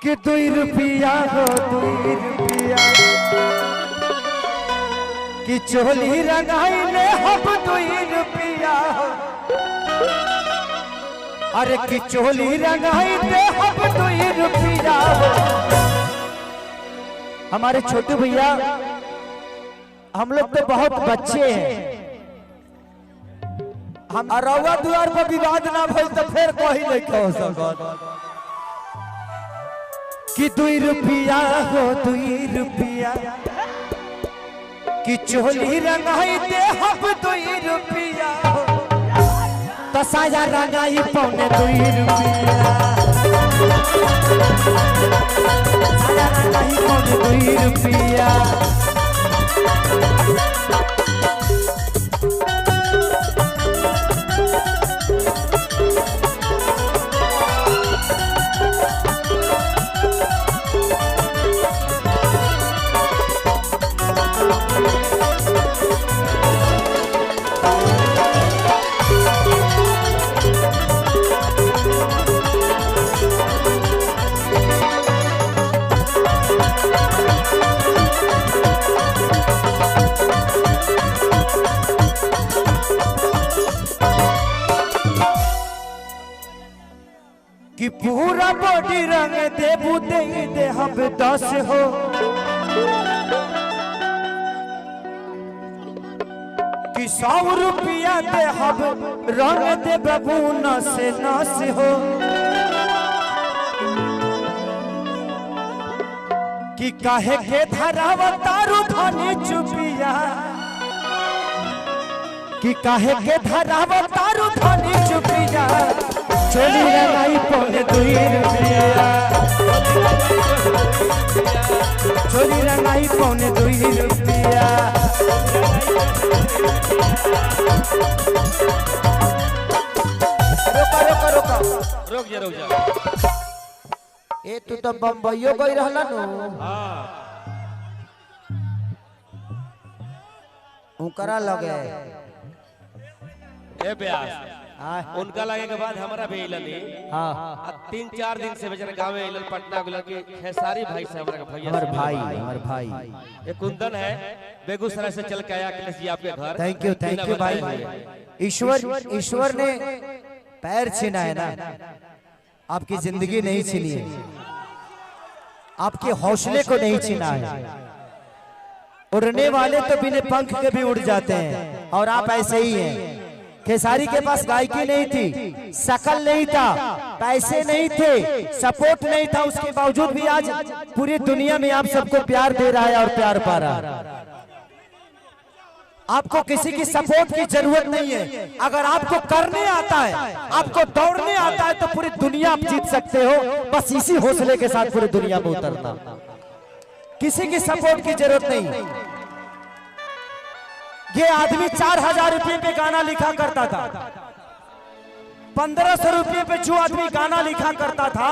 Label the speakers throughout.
Speaker 1: कि 2 रुपया हो 2 रुपया कि चोली रंगाई ले हम 2 रुपया हो। अरे कि चोली रंगाई ले हम 2 रुपया हो। हमारे छोटू भैया हम लोग तो बहुत बच्चे हैं, हम अरवा द्वार पर विवाद ना भइल तो फिर कही नहीं कह सकत कि 2 रुपया हो 2 रुपया कि चोली रंगाई दे हम 2 रुपया हो। तो साया रंगाई पौने 2 रुपया, साया रंगाई पौने 2 रुपया। कि पूरा बॉडी रंग देबू दे हम 10 हो। कि 100 रुपया दे हम रंग दे बबू नस नस हो। कि काहे के धराव तारू धनी चुपिया, कि काहे के धराव तारू धनी चुपिया। चोली रंगाई पौने 2 रुपया, चोली रंगाई पौने 2 रुपया। रोका रोका रोका
Speaker 2: रुक जा।
Speaker 1: ए तू तो बम्बईयो गई रहला नु। उनकरा लगे
Speaker 2: ए ब्यास उनका लगे के बाद हमारा भी इलनी।
Speaker 1: हाँ
Speaker 2: 3-4 दिन से बेचारे गांव में इलन पटना गुला के खेसारी भाई से हमारा भैया
Speaker 1: हमारे भाई
Speaker 2: ये कुंदन है बेगूसराय से चल के आया अखिलेश जी आपके घर।
Speaker 1: थैंक यू भाई। ईश्वर ने पैर छीना है ना, आपकी जिंदगी नहीं छीनी है, आपके हौसले को नहीं छीना है। उड़ने वाले तो बिना पंख के भी उड़ जाते हैं और आप ऐसे ही हैं। खेसारी के पास गायकी नहीं थी, शकल नहीं था, पैसे नहीं थे, सपोर्ट नहीं था, उसके बावजूद भी आज पूरी दुनिया में आप सबको प्यार दे रहा है और प्यार पा रहा है। आपको किसी की सपोर्ट की जरूरत नहीं है। अगर आपको करने आता है, आपको दौड़ने आता है तो पूरी दुनिया आप जीत सकते हो। बस इसी हौसले के साथ पूरी दुनिया में उतरता, किसी की सपोर्ट की जरूरत नहीं। ये आदमी 4000 रुपये पे गाना लिखा करता था, 1500 रुपये पे जो आदमी गाना लिखा करता था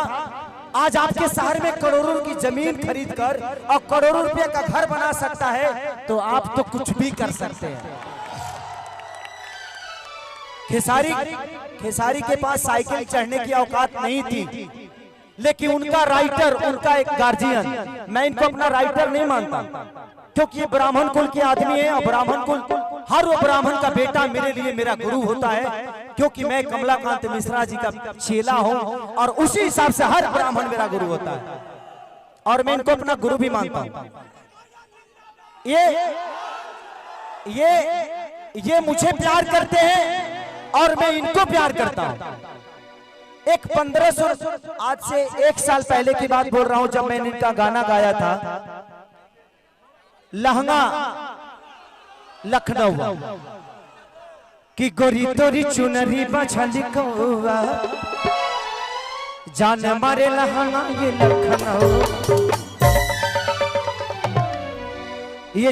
Speaker 1: आज आपके शहर में करोड़ों की जमीन खरीद कर और करोड़ों रुपए का घर बना सकता है। तो आप तो कुछ भी कर सकते हैं। खेसारी के पास साइकिल चढ़ने की औकात नहीं थी, लेकिन उनका राइटर, उनका एक गार्जियन, मैं इनको अपना राइटर नहीं मानता क्योंकि ये ब्राह्मण कुल के आदमी है और ब्राह्मण कुल, हर वो ब्राह्मण का बेटा मेरे लिए मेरा गुरु होता है, क्योंकि मैं कमलाकांत मिश्रा जी का चेला हूं और उसी हिसाब से हर ब्राह्मण मेरा गुरु होता है और मैं इनको अपना गुरु भी मानता हूं। ये मुझे प्यार करते हैं और मैं इनको प्यार करता हूं। एक 1500, आज से 1 साल पहले की बात बोल रहा हूं, जब मैंने इनका गाना गाया था लहंगा लखनऊ की गोरी तोरी चुनरी बछली कौआ जान मारे लहंगा ये लखनऊ। ये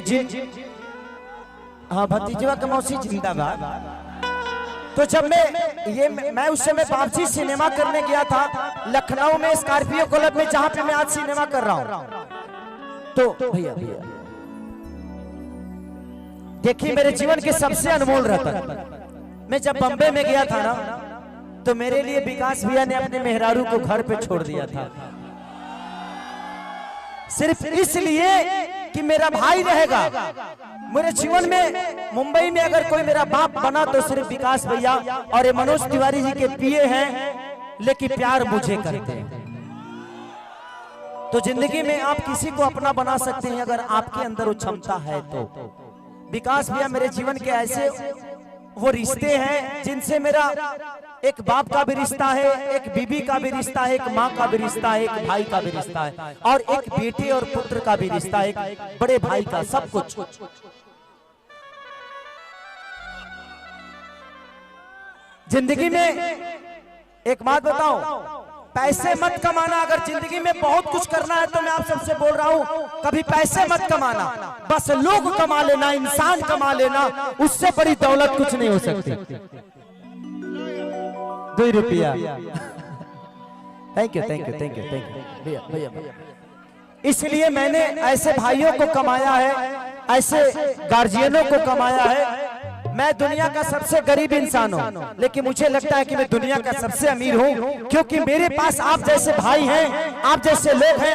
Speaker 1: हाँ भतीजवा का मौसी जिंदाबाद। तो जब मैं उस समय वापसी सिनेमा करने गया था लखनऊ में स्कॉर्पियो क्लब में, जहां पे मैं आज सिनेमा कर रहा हूं। तो भैया देखिए मेरे जीवन के सबसे अनमोल रतन, मैं जब बम्बे में गया था ना तो मेरे लिए विकास भैया ने अपने मेहरारू को घर पे छोड़ दिया था। सिर्फ इसलिए कि मेरा भाई रहेगा। मेरे जीवन में मुंबई में अगर कोई मेरा बाप बना तो सिर्फ विकास भैया और ये मनोज तिवारी जी के पिए हैं, लेकिन प्यार मुझे करते हैं। तो जिंदगी में आप किसी को अपना बना सकते हैं अगर आपके अंदर वो क्षमता है तो। विकास भैया मेरे जीवन के ऐसे वो रिश्ते हैं जिनसे मेरा एक बाप का भी रिश्ता है, एक बीबी का भी रिश्ता है, एक माँ का भी रिश्ता है, एक भाई का भी रिश्ता है, और एक बेटे और पुत्र का भी रिश्ता है, एक बड़े भाई का, सब कुछ। जिंदगी में एक बात बताऊं, पैसे मत कमाना। अगर जिंदगी में बहुत कुछ करना है तो मैं आप सबसे बोल रहा हूं, कभी पैसे मत कमाना, बस लोग कमा लेना, इंसान कमा लेना, उससे बड़ी दौलत कुछ नहीं हो सकती। 2 रुपया। Thank you thank you thank you thank you भैया भैया भैया। इसलिए मैंने ऐसे भाइयों को कमाया है, ऐसे गार्जियनों को कमाया है। मैं दुनिया का सबसे गरीब इंसान हूं, लेकिन मुझे लगता है कि मैं दुनिया का सबसे अमीर हूं, क्योंकि मेरे पास आप जैसे भाई हैं, आप जैसे लोग हैं।